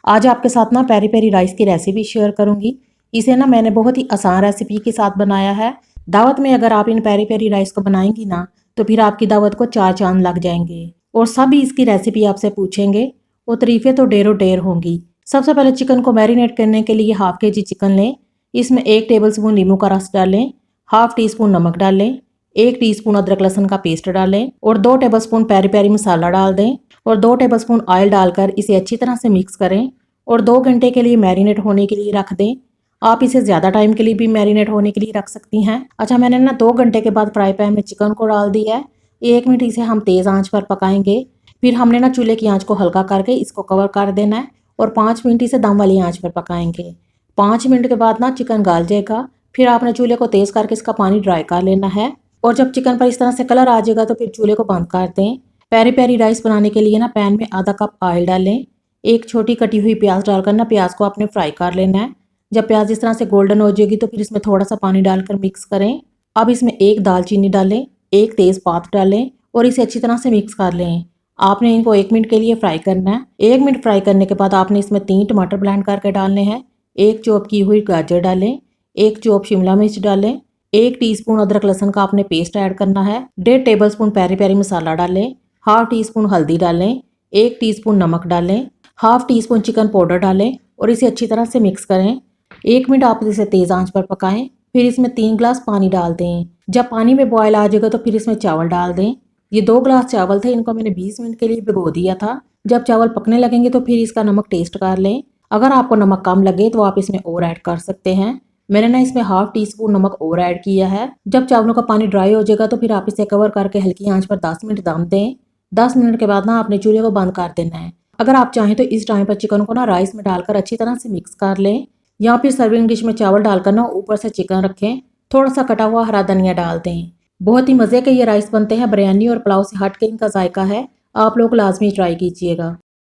आज आपके साथ ना पेरी पेरी राइस की रेसिपी शेयर करूंगी। इसे ना मैंने बहुत ही आसान रेसिपी के साथ बनाया है। दावत में अगर आप इन पेरी पेरी राइस को बनाएंगी ना तो फिर आपकी दावत को 4 चांद लग जाएंगे और सभी इसकी रेसिपी आपसे पूछेंगे और तारीफें तो ढेरों ढेर होंगी। सबसे पहले चिकन को मैरिनेट करने के लिए हाफ केजी चिकन लें। इसमें 1 टेबल स्पून नींबू का रस डालें, हाफ टी स्पून नमक डालें, 1 टीस्पून अदरक लहसुन का पेस्ट डालें और 2 टेबल स्पून पेरी पेरी मसाला डाल दें और 2 टेबलस्पून ऑयल डालकर इसे अच्छी तरह से मिक्स करें और 2 घंटे के लिए मैरिनेट होने के लिए रख दें। आप इसे ज़्यादा टाइम के लिए भी मैरिनेट होने के लिए रख सकती हैं। अच्छा, मैंने ना 2 घंटे के बाद फ्राई पैन में चिकन को डाल दिया है। 1 मिनट इसे हम तेज़ आंच पर पकाएंगे। फिर हमने ना चूल्हे की आंच को हल्का करके इसको कवर कर देना है और 5 मिनट इसे दम वाली आंच पर पकाएंगे। 5 मिनट के बाद ना चिकन गाल जाएगा। फिर आपने चूल्हे को तेज़ करके इसका पानी ड्राई कर लेना है और जब चिकन पर इस तरह से कलर आ जाएगा तो फिर चूल्हे को बंद कर दें। पेरी पेरी राइस बनाने के लिए ना पैन में आधा कप ऑयल डालें। एक छोटी कटी हुई प्याज डालकर ना प्याज को आपने फ्राई कर लेना है। जब प्याज इस तरह से गोल्डन हो जाएगी तो फिर इसमें थोड़ा सा पानी डालकर मिक्स करें। अब इसमें 1 दालचीनी डालें, 1 तेज़पात डालें और इसे अच्छी तरह से मिक्स कर लें। आपने इनको 1 मिनट के लिए फ्राई करना है। 1 मिनट फ्राई करने के बाद आपने इसमें 3 टमाटर ब्लेंड करके डालने हैं, 1 चॉप की हुई गाजर डालें, 1 चॉप शिमला मिर्च डालें, 1 टीस्पून अदरक लहसुन का आपने पेस्ट ऐड करना है, 1.5 टेबलस्पून पेरी पेरी मसाला डालें, हाफ टी स्पून हल्दी डालें, 1 टीस्पून नमक डालें, half tea spoon chicken powder डालें और इसे अच्छी तरह से मिक्स करें। 1 मिनट आप इसे तेज़ आंच पर पकाएं। फिर इसमें 3 गिलास पानी डाल दें। जब पानी में बॉयल आ जाएगा तो फिर इसमें चावल डाल दें। ये 2 गिलास चावल थे, इनको मैंने 20 मिनट के लिए भिगो दिया था। जब चावल पकने लगेंगे तो फिर इसका नमक टेस्ट कर लें। अगर आपको नमक कम लगे तो आप इसमें और ऐड कर सकते हैं। मैंने ना इसमें हाफ टी स्पून नमक और ऐड किया है। जब चावलों का पानी ड्राई हो जाएगा तो फिर आप इसे कवर करके हल्की आंच पर 10 मिनट दम दें। 10 मिनट के बाद ना आपने चूल्हे को बंद कर देना है। अगर आप चाहें तो इस टाइम पर चिकन को ना राइस में डालकर अच्छी तरह से मिक्स कर लें या फिर सर्विंग डिश में चावल डालकर ना ऊपर से चिकन रखें, थोड़ा सा कटा हुआ हरा धनिया डाल दें। बहुत ही मज़े के ये राइस बनते हैं। बिरयानी और पुलाव से हट के इनका जायका है। आप लोग लाजमी ट्राई कीजिएगा।